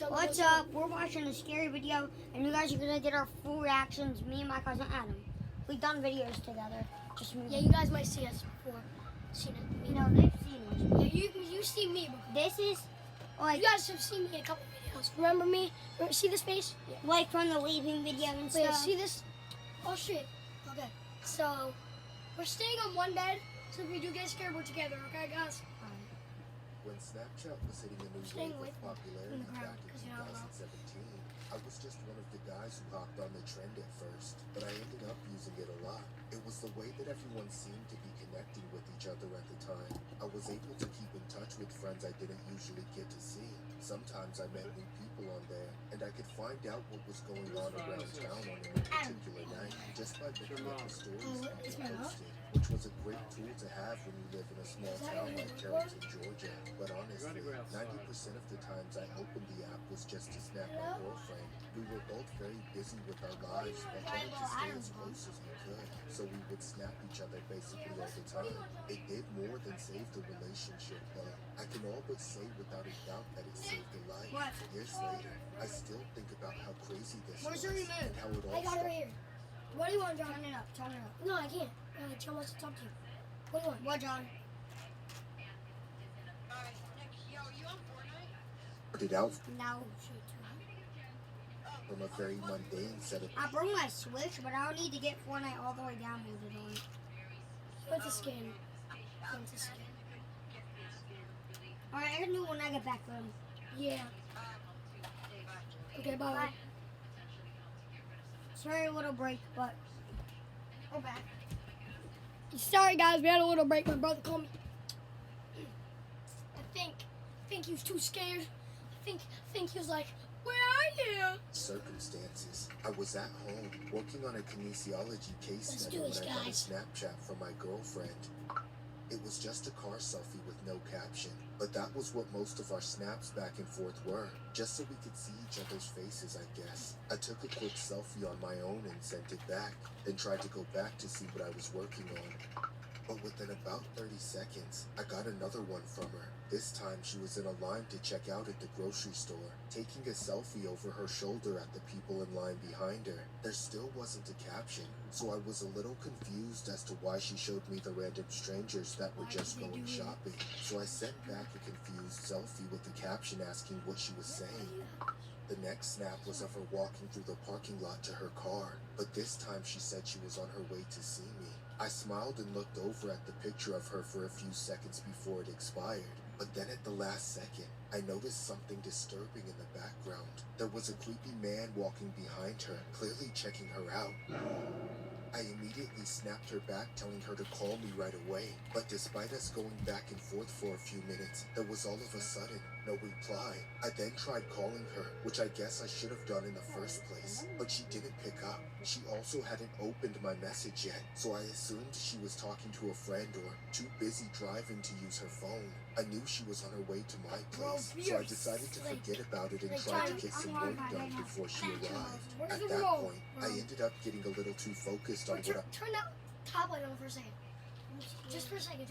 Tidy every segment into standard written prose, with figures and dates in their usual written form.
What's up? We're watching a scary video, and you guys are gonna get our full reactions. Me and my cousin Adam. We've done videos together. Just me. Yeah, you guys might see us before. Seen it. You know, they've seen us. Yeah, you see me before. This is like You guys have seen me in a couple videos. Remember me? See this face? Yeah. like from the leaving video and Wait, stuff. see this? Oh shit. Okay. So we're staying on one bed, so if we do get scared, we're together. Okay, guys. When Snapchat was hitting a new Staying wave of away popularity from the crowd, back in 'cause you don't know. 2017, I was just one of the guys who hopped on the trend at first, but I ended up using it a lot. It was the way that everyone seemed to be connecting with each other at the time. I was able to keep in touch with friends I didn't usually get to see. Sometimes I met new people on there, and I could find out what was going on around town on any particular night just by looking at the stories people posted, which was a great tool to have when you live in a small town like Carrollton, Georgia. But honestly, 90% of the times I opened the app was just to snap my girlfriend. We were both very busy with our lives, but wanted to stay as close as we could, so we would snap each other basically all the time. It did more than save the relationship, though. I can all but say without a doubt that it saved a life. What? Years later, I still think about how crazy this Where's was the remote? and how it all I got it started. right here. What do you want, John? Turn it up. Turn it up. No, I can't. John wants to talk to you. What do you want? What, John? Started out No. from a very mundane set of I broke my Switch, but I don't need to get Fortnite all the way downloaded on it. He wants to scan. He wants to scan. Alright, I can do it when I get back home. Yeah. Okay, bye. Bye. Sorry, a little break, but we're back. Sorry, guys, we had a little break. My brother called me. I think he was too scared. I think he was like, "Where are you?" circumstances. I was at home working on a kinesiology case Let's study do when this, I got a guys. Snapchat from my girlfriend. It was just a car selfie with no caption, but that was what most of our snaps back and forth were, just so we could see each other's faces, I guess. I took a quick selfie on my own and sent it back, then tried to go back to see what I was working on. But within about 30 seconds, I got another one from her. This time she was in a line to check out at the grocery store, taking a selfie over her shoulder at the people in line behind her. There still wasn't a caption, so I was a little confused as to why she showed me the random strangers that were just going shopping. So I sent back a confused selfie with the caption asking what she was saying. The next snap was of her walking through the parking lot to her car, but this time she said she was on her way to see me. I smiled and looked over at the picture of her for a few seconds before it expired, but then at the last second, I noticed something disturbing in the background. There was a creepy man walking behind her, clearly checking her out. I immediately snapped her back, telling her to call me right away. But despite us going back and forth for a few minutes, there was all of a sudden no reply. I then tried calling her, which I guess I should have done in the first place, but she didn't pick up. She also hadn't opened my message yet, so I assumed she was talking to a friend or too busy driving to use her phone. I knew she was on her way to my place, so I decided to forget about it and try to get some work done before she arrived. At that point, I ended up getting a little too focused on what I... Turn that top light on for a second. Just for a second.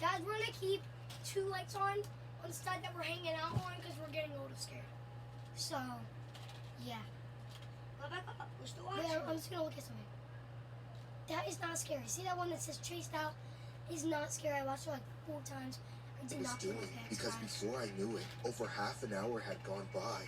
Guys, we're gonna keep 2 lights on the side that we're hanging out on because we're getting a little scared. So, yeah. Go back up. We're still Yeah, watching. I'm just gonna look at something. That is not scary. See that one that says chased out? Is not scary. I watched it like 4 times. I did was not think doing, that. because before I knew it, over half an hour had gone by.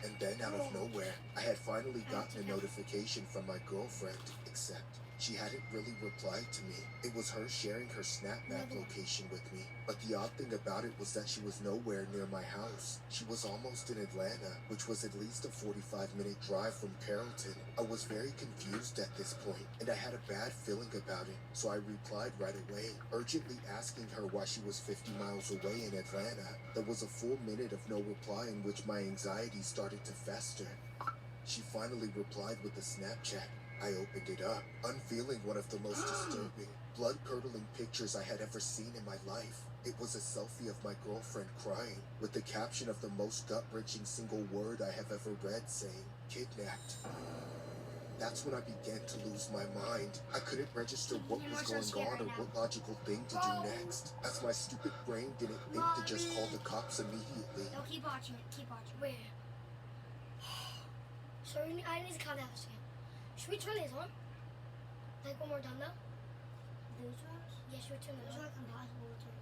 And then out of nowhere, I had finally gotten a notification from my girlfriend, except she hadn't really replied to me. It was her sharing her Snap Map location with me, but the odd thing about it was that she was nowhere near my house. She was almost in Atlanta, which was at least a 45-minute drive from Carrollton. I was very confused at this point, and I had a bad feeling about it, so I replied right away, urgently asking her why she was 50 miles away in Atlanta. There was a full minute of no reply in which my anxiety started to fester. She finally replied with a Snapchat. I opened it up, unveiling one of the most disturbing, blood-curdling pictures I had ever seen in my life. It was a selfie of my girlfriend crying, with the caption of the most gut-wrenching single word I have ever read saying, "Kidnapped." That's when I began to lose my mind. I couldn't register what You was are so going scared on or right what logical thing to do next, as my stupid brain didn't think to just call the cops immediately. No, keep watching it. Keep watching. Wait. So I need to count out this again. Should we turn these on? Like when we're done though? Those ones? Yeah, should we turn those Those on? are compatible with your.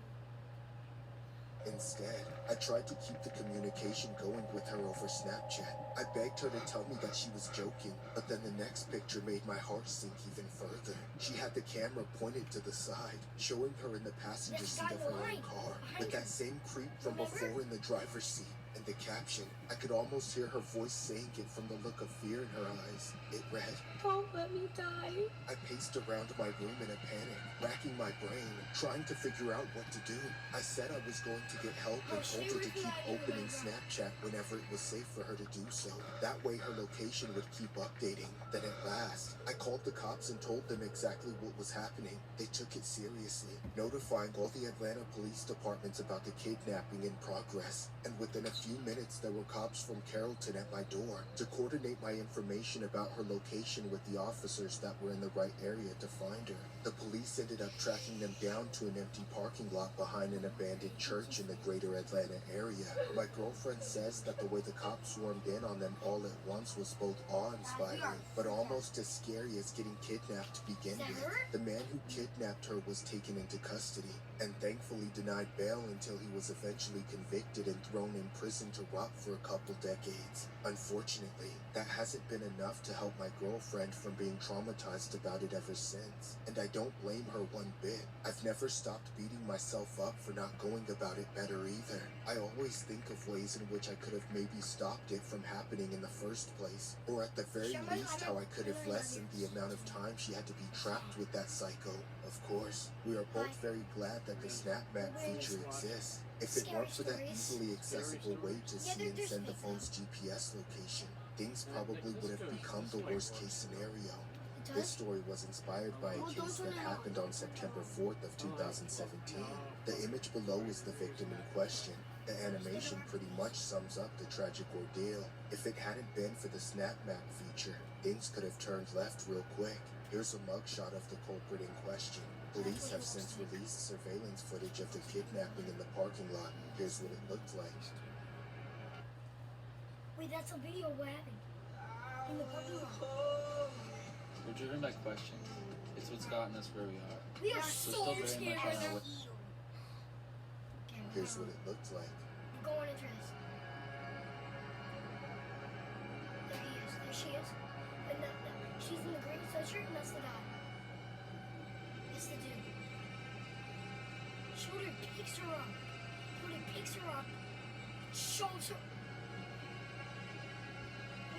Instead, I tried to keep the communication going with her over Snapchat. I begged her to tell me that she was joking, but then the next picture made my heart sink even further. She had the camera pointed to the side, showing her in the passenger This seat guy of her own lying car, behind with that her. same creep from Remember? before in the driver's seat. And the caption, I could almost hear her voice saying it from the look of fear in her eyes. It read, Don't let me die. I paced around my room in a panic, racking my brain, trying to figure out what to do. I said I was going to get help and told her to keep opening Snapchat whenever it was safe for her to do so. That way her location would keep updating. Then at last, I called the cops and told them exactly what was happening. They took it seriously, notifying all the Atlanta police departments about the kidnapping in progress. And within a few minutes, there were cops from Carrollton at my door to coordinate my information about her location with the officers that were in the right area to find her. The police ended up tracking them down to an empty parking lot behind an abandoned church in the greater Atlanta area. My girlfriend says that the way the cops swarmed in on them all at once was both awe-inspiring, but almost as scary as getting kidnapped to begin Is that with. her? The man who kidnapped her was taken into custody and thankfully denied bail until he was eventually convicted and thrown in prison to rot for a couple decades. Unfortunately, that hasn't been enough to help my girlfriend from being traumatized about it ever since, and I don't blame her one bit. I've never stopped beating myself up for not going about it better either. I always think of ways in which I could have maybe stopped it from happening in the first place, or at the very least how I could have lessened the amount of time she had to be trapped with that psycho. Of course, we are both very glad that the Snap Map feature exists. If it weren't for that easily accessible way to see and send the phone's GPS location, things probably would have become the worst case scenario. This story was inspired by a case that happened on September 4th of 2017. The image below is the victim in question. The animation pretty much sums up the tragic ordeal. If it hadn't been for the Snap Map feature, things could have turned left real quick. Here's a mugshot of the culprit in question. Police have since released surveillance footage of the kidnapping in the parking lot. Here's what it looked like. Wait, that's a video of what happened. In the parking lot. We're driven by questions. It's what's gotten us where we are. We are We're so still very scared much right on now. our way. Here's what it looked like. We're going into this. There he is. There she is. And she's in the green sweatshirt, and that's the guy. That's the dude. Shoulder picks her up. Shoulder picks her up. Shows her.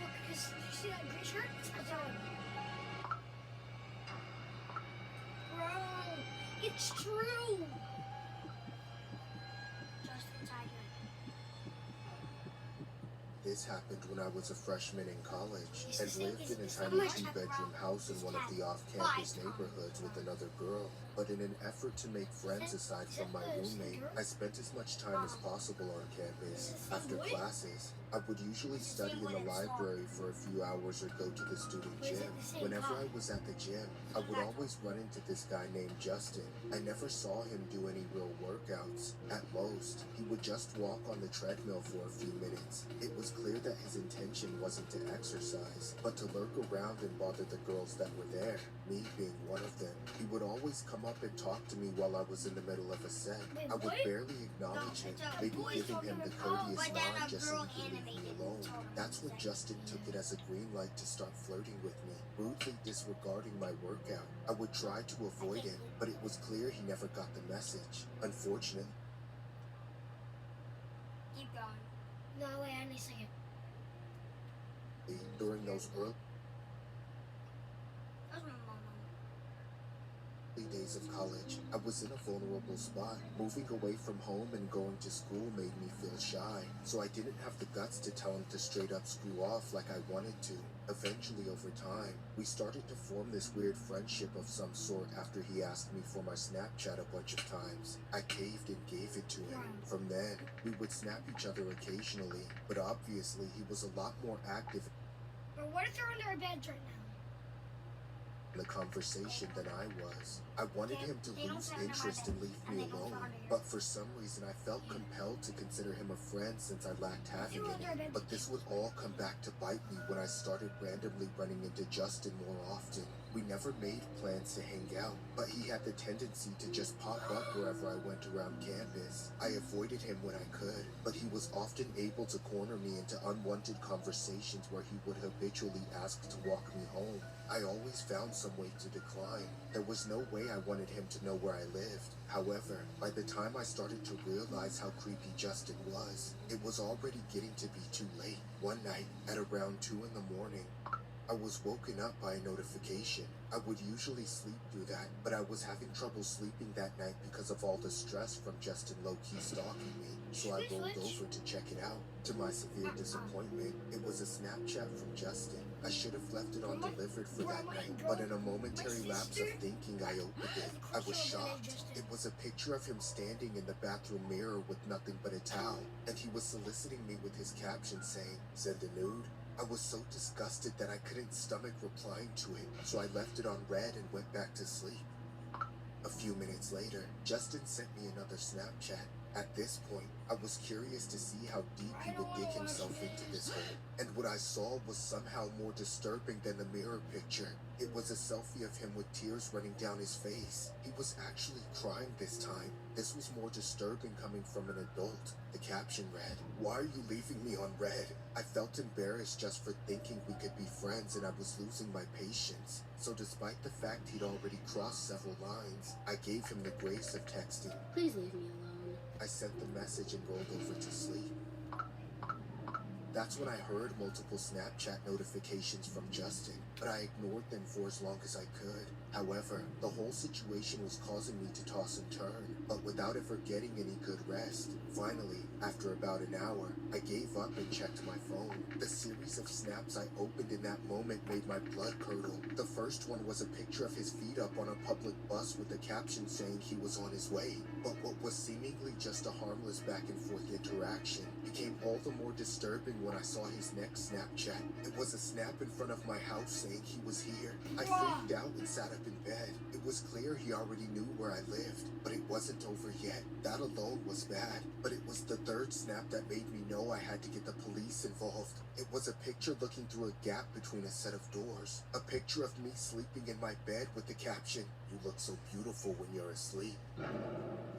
Look, because you see that green shirt? That's on. Bro, it's true. Justin Tiger. This happened when I was a freshman in college and lived in a It's tiny so much two-bedroom house in one of the off-campus neighborhoods with another girl. But in an effort to make friends aside from my roommate, I spent as much time as possible on campus. After classes, I would usually study in the library for a few hours or go to the student gym. Whenever I was at the gym, I would always run into this guy named Justin. I never saw him do any real workouts. At most, he would just walk on the treadmill for a few minutes. It was clear that his intention wasn't to exercise, but to lurk around and bother the girls that were there, me being one of them. He would always come up and talk to me while I was in the middle of a set. I would barely acknowledge him, maybe giving him the courteous nod just so he could leave me alone. That's when Justin took it as a green light to start flirting with me, rudely disregarding my workout. I would try to avoid him, but it was clear he never got the message. Unfortunately, Keep going. No, wait, I need a second. during those early That's my mama. days of college, I was in a vulnerable spot. Moving away from home and going to school made me feel shy, so I didn't have the guts to tell him to straight up screw off like I wanted to. Eventually, over time, we started to form this weird friendship of some sort after he asked me for my Snapchat a bunch of times. I caved and gave it to him. From then, we would snap each other occasionally, but obviously he was a lot more active. Or what if they're under our beds right now? the conversation than I was. I wanted him to They don't lose say I'm interest and leave and me they go alone, further here. but for some reason I felt compelled to consider him a friend since I lacked having any. But this would all come back to bite me when I started randomly running into Justin more often. We never made plans to hang out, but he had the tendency to just pop up wherever I went around campus. I avoided him when I could, but he was often able to corner me into unwanted conversations where he would habitually ask to walk me home. I always found some way to decline. There was no way I wanted him to know where I lived. However, by the time I started to realize how creepy Justin was, it was already getting to be too late. One night, at around 2 in the morning, I was woken up by a notification. I would usually sleep through that, but I was having trouble sleeping that night because of all the stress from Justin low-key stalking me, so I rolled over to check it out. To my severe disappointment, it was a Snapchat from Justin. I should have left it on delivered for that night, but in a momentary lapse of thinking, I opened it. I was shocked. It was a picture of him standing in the bathroom mirror with nothing but a towel, and he was soliciting me with his caption saying, "Send a nude?" I was so disgusted that I couldn't stomach replying to it, so I left it on red and went back to sleep. A few minutes later, Justin sent me another Snapchat. At this point, I was curious to see how deep he would dig himself into this hole, and what I saw was somehow more disturbing than the mirror picture. It was a selfie of him with tears running down his face. He was actually crying this time. This was more disturbing coming from an adult. The caption read, "Why are you leaving me on red?" I felt embarrassed just for thinking we could be friends, and I was losing my patience. So despite the fact he'd already crossed several lines, I gave him the grace of texting. Please leave me alone. I sent the message and rolled over to sleep. That's when I heard multiple Snapchat notifications from Justin, but I ignored them for as long as I could. However, the whole situation was causing me to toss and turn, but without ever getting any good rest. Finally, after about an hour, I gave up and checked my phone. The series of snaps I opened in that moment made my blood curdle. The first one was a picture of his feet up on a public bus with a caption saying he was on his way. But what was seemingly just a harmless back and forth interaction became all the more disturbing when I saw his next Snapchat. It was a snap in front of my house saying he was here. I freaked out and sat up in bed. It was clear he already knew where I lived, but it wasn't over yet. That alone was bad, but it was the third snap that made me know I had to get the police involved. It was a picture looking through a gap between a set of doors. A picture of me sleeping in my bed with the caption, "You look so beautiful when you're asleep."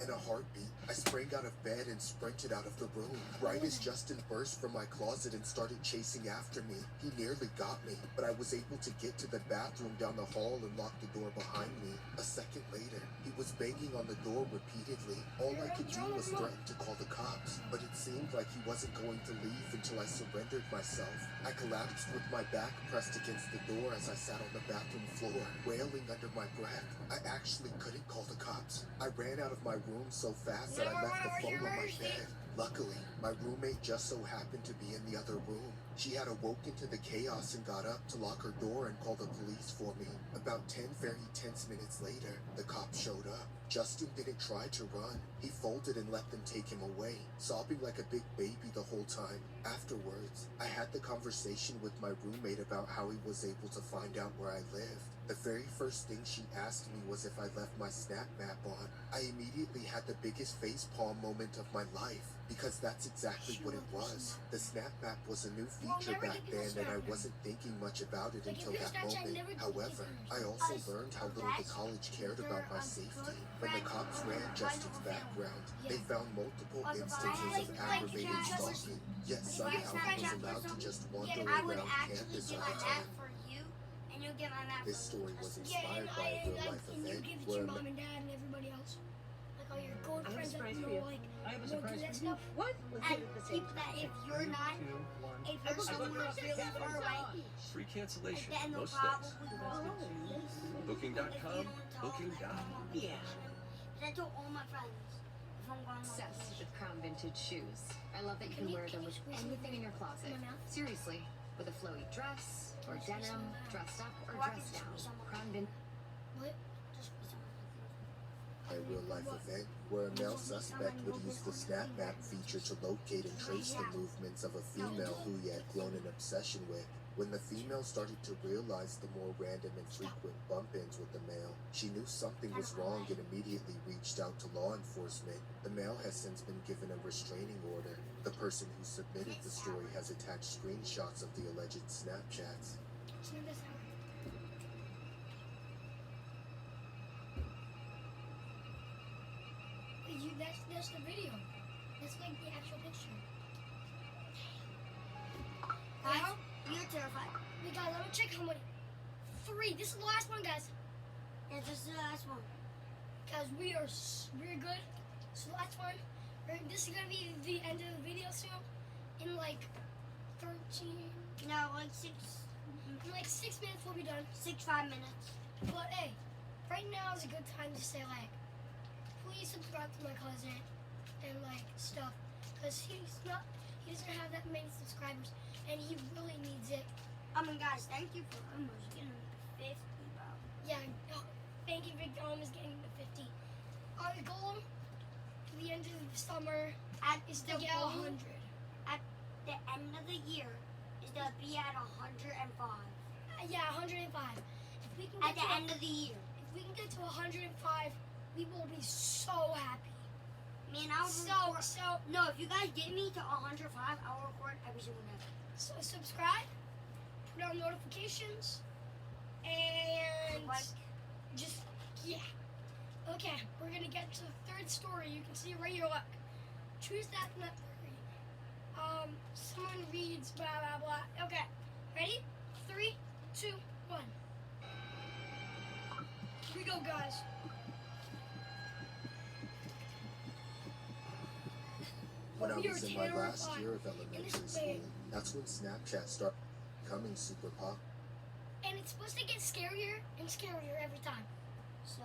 In a heartbeat, I sprang out of bed and sprinted out of the room. Right as Justin burst from my closet and started chasing after me, he nearly got me, but I was able to get to the bathroom down the hall and lock the door behind me. A second later, he was banging on the door repeatedly. All I could do was threaten to call the cops, but it seemed like he wasn't going to leave until I surrendered myself. I collapsed with my back pressed against the door as I sat on the bathroom floor, wailing under my breath. I actually couldn't call the cops. I ran out of my room so fast that I left the phone on my bed. Luckily, my roommate just so happened to be in the other room. She had awoken to the chaos and got up to lock her door and call the police for me. About 10 very tense minutes later, the cops showed up. Justin didn't try to run. He folded and let them take him away, sobbing like a big baby the whole time. Afterwards, I had the conversation with my roommate about how he was able to find out where I lived. The very first thing she asked me was if I left my Snap Map on. I immediately had the biggest facepalm moment of my life, because that's exactly what it was. The Snap Map was a new feature back then, and I wasn't thinking much about it until that moment. However, I also learned how little the college cared about my safety. When the cops ran Justin's background, they found multiple instances of aggravated stalking, yet somehow he was allowed to just wander I would around actually campus get all my the map time. for you, and you'll get my map This for me. story was Yeah, inspired by a real-life and you event give it to where your a mom and dad and everybody else. Like all your gold I have a friends that surprise you for know, you. like, I have a don't do surprise that for stuff. What? Let's And do it at the keep same time. that if you're not, Two, one. if you're somewhere really far away, Free cancellation then they'll most probably days. call the police. Booking.com, If you don't tell booking.com. them that I'm on Yeah. vacation. But I told all my friends if I'm going on Obsessed vacation. with Crown Vintage shoes. I love that you can wear them with anything in your closet. Seriously, with a flowy dress, or denim, dressed up, or dressed down. Crown Vintage. What? Just be someone like a real-life event where a male suspect would use the Snap Map feature to locate and trace the movements of a female who he had grown an obsession with. When the female started to realize the more random and frequent bump-ins with the male, she knew something was wrong and immediately reached out to law enforcement. The male has since been given a restraining order. The person who submitted the story has attached screenshots of the alleged Snapchats. That's the video. That's like the actual picture. Guys, you're terrified. Wait, guys, let me check how many. 3. This is the last one, guys. Yeah, this is the last one. Guys, we're good. So last one. This is gonna be the end of the video soon. In like 13. No, like 6, In like 6 minutes, we'll be done. 5 minutes. But hey, right now is a good time to say like, please subscribe to my cousin and like stuff, cause he doesn't have that many subscribers, and he really needs it. Guys, thank you for almost getting 50, bro. Yeah, thank you, Victor. Is getting to 50. Our goal to the end of the summer is to get 100. At the end of the year is to be at 105. Yeah, 105. If we can At get the to end of the year. if we can get to 105, we will be so happy. Man, I'll record. No, if you guys get me to 105, I'll record every single day. So subscribe, put on notifications, and Like, just, yeah. Okay, we're gonna get to the third story. You can see it right here, look. Choose that from that story. Someone reads blah, blah, blah. Okay, ready? 3, 2, 1. Here we go, guys. When I We are was in my last terrified. year of elementary school, that's when Snapchat started becoming super popular. And it's supposed to get scarier and scarier every time. so,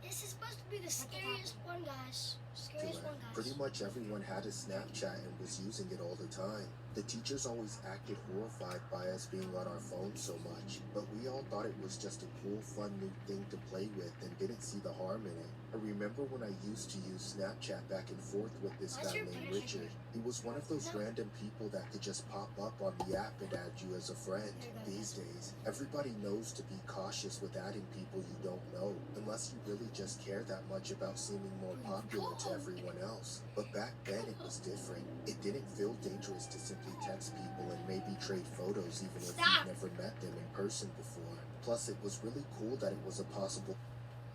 This is supposed to be the scariest one, guys. Scariest one, guys. Pretty much everyone had a Snapchat and was using it all the time. The teachers always acted horrified by us being on our phones so much, but we all thought it was just a cool, fun new thing to play with and didn't see the harm in it. I remember when I used to use Snapchat back and forth with this Why's guy your named bear Richard. He was one of those random people that could just pop up on the app and add you as a friend. These days, everybody knows to be cautious with adding people you don't know, unless you really just care that much about seeming more popular to everyone else. But back then it was different. It didn't feel dangerous to simply text people and maybe trade photos even if you've never met them in person before. Plus, it was really cool that it was a possible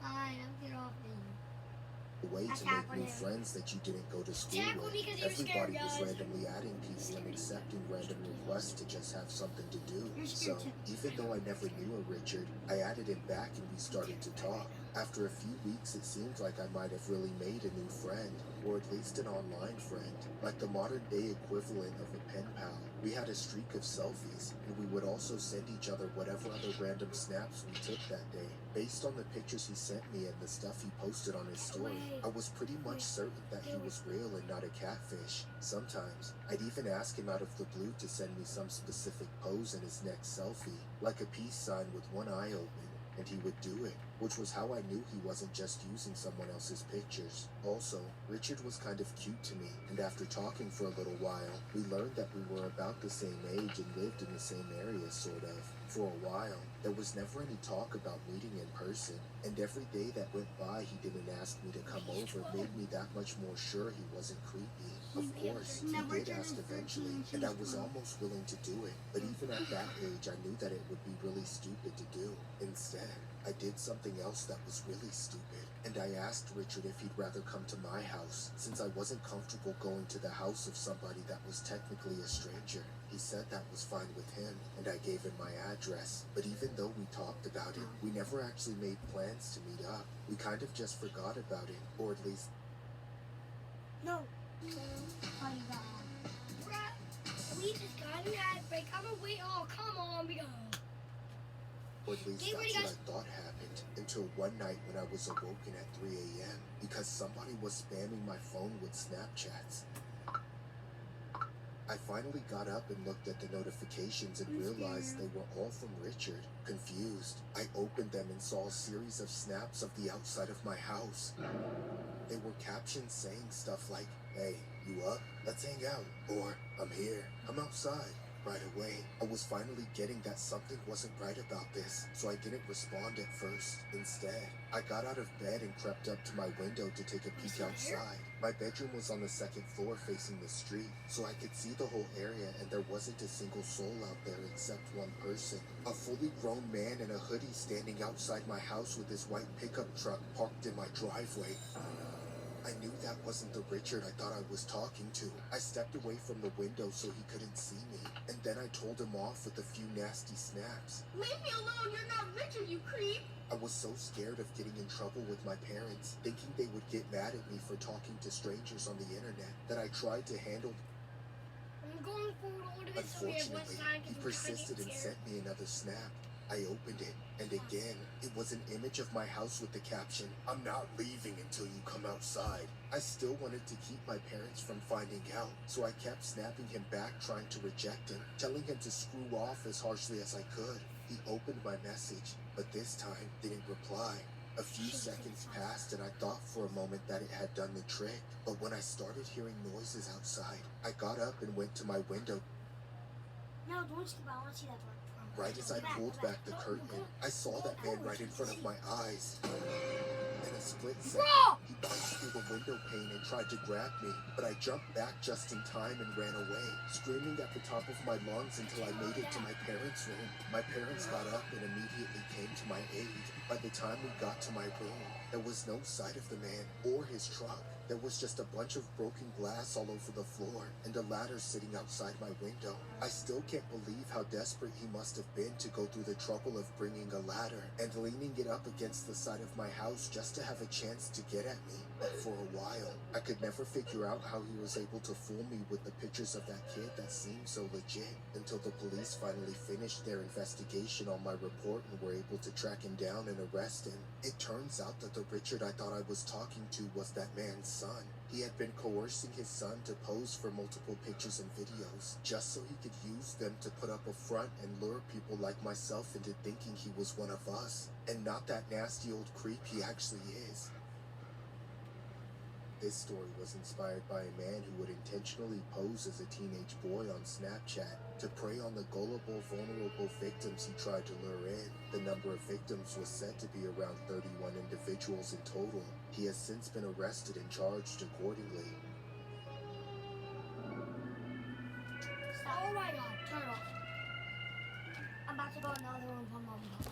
I don't get off me. way to Attack make new with him. friends that you didn't go to school Attack with. with because you were scared, Everybody was guys. randomly adding people and accepting random requests to just have something to do. You're So, scared too. even though I never knew a Richard, I added him back and we started to talk. After a few weeks, it seemed like I might have really made a new friend, or at least an online friend, like the modern day equivalent of a pen pal. We had a streak of selfies, and we would also send each other whatever other random snaps we took that day. Based on the pictures he sent me and the stuff he posted on his story, I was pretty much certain that he was real and not a catfish. Sometimes, I'd even ask him out of the blue to send me some specific pose in his next selfie, like a peace sign with one eye open, and he would do it, which was how I knew he wasn't just using someone else's pictures. Also, Richard was kind of cute to me, and after talking for a little while, we learned that we were about the same age and lived in the same area, sort of. For a while, there was never any talk about meeting in person, and every day that went by he didn't ask me to come over made me that much more sure he wasn't creepy. Of course, he did ask eventually, and I was almost willing to do it, but even at that age I knew that it would be really stupid to do. Instead, I did something else that was really stupid, and I asked Richard if he'd rather come to my house, since I wasn't comfortable going to the house of somebody that was technically a stranger. He said that was fine with him, and I gave him my address. But even though we talked about it, we never actually made plans to meet up. We kind of just forgot about it, or at least No. Funny guy. Bruh, we just got an ad break. I'm gonna wait. Oh, come on, we go. Or at least Get ready, that's what I thought happened, until one night when I was awoken at 3 a.m. because somebody was spamming my phone with Snapchats. I finally got up and looked at the notifications and realized they were all from Richard. Confused, I opened them and saw a series of snaps of the outside of my house. They were captions saying stuff like, "Hey, you up? Let's hang out." Or, "I'm here. I'm outside." Right away, I was finally getting that something wasn't right about this, so I didn't respond at first. Instead, I got out of bed and crept up to my window to take a peek outside. My bedroom was on the second floor facing the street, so I could see the whole area, and there wasn't a single soul out there except one person. A fully grown man in a hoodie standing outside my house with his white pickup truck parked in my driveway. I knew that wasn't the Richard I thought I was talking to. I stepped away from the window so he couldn't see me, and then I told him off with a few nasty snaps. Leave me alone, you're not Richard, you creep! I was so scared of getting in trouble with my parents, thinking they would get mad at me for talking to strangers on the internet, that I tried to handle. I'm going forward a little bit so we have less Unfortunately, time he because persisted and sent me another snap. I opened it, and again, it was an image of my house with the caption, "I'm not leaving until you come outside." I still wanted to keep my parents from finding out, so I kept snapping him back, trying to reject him, telling him to screw off as harshly as I could. He opened my message, but this time didn't reply. A few seconds passed, and I thought for a moment that it had done the trick, but when I started hearing noises outside, I got up and went to my window. No, don't skip. I want to see that part. Right as I pulled back the curtain, I saw that man right in front of my eyes. In a split second, he punched through the window pane and tried to grab me, but I jumped back just in time and ran away, screaming at the top of my lungs until I made it to my parents' room. My parents got up and immediately came to my aid. By the time we got to my room, there was no sight of the man or his truck. There was just a bunch of broken glass all over the floor and a ladder sitting outside my window. I still can't believe how desperate he must have been to go through the trouble of bringing a ladder and leaning it up against the side of my house just to have a chance to get at me. But for a while, I could never figure out how he was able to fool me with the pictures of that kid that seemed so legit, until the police finally finished their investigation on my report and were able to track him down and arrest him. It turns out that the Richard I thought I was talking to was that man's son. He had been coercing his son to pose for multiple pictures and videos, just so he could use them to put up a front and lure people like myself into thinking he was one of us, and not that nasty old creep he actually is. This story was inspired by a man who would intentionally pose as a teenage boy on Snapchat to prey on the gullible, vulnerable victims he tried to lure in. The number of victims was said to be around 31 individuals in total. He has since been arrested and charged accordingly. Stop. Oh my god. Turn it off. I'm about to go in the other room for a moment.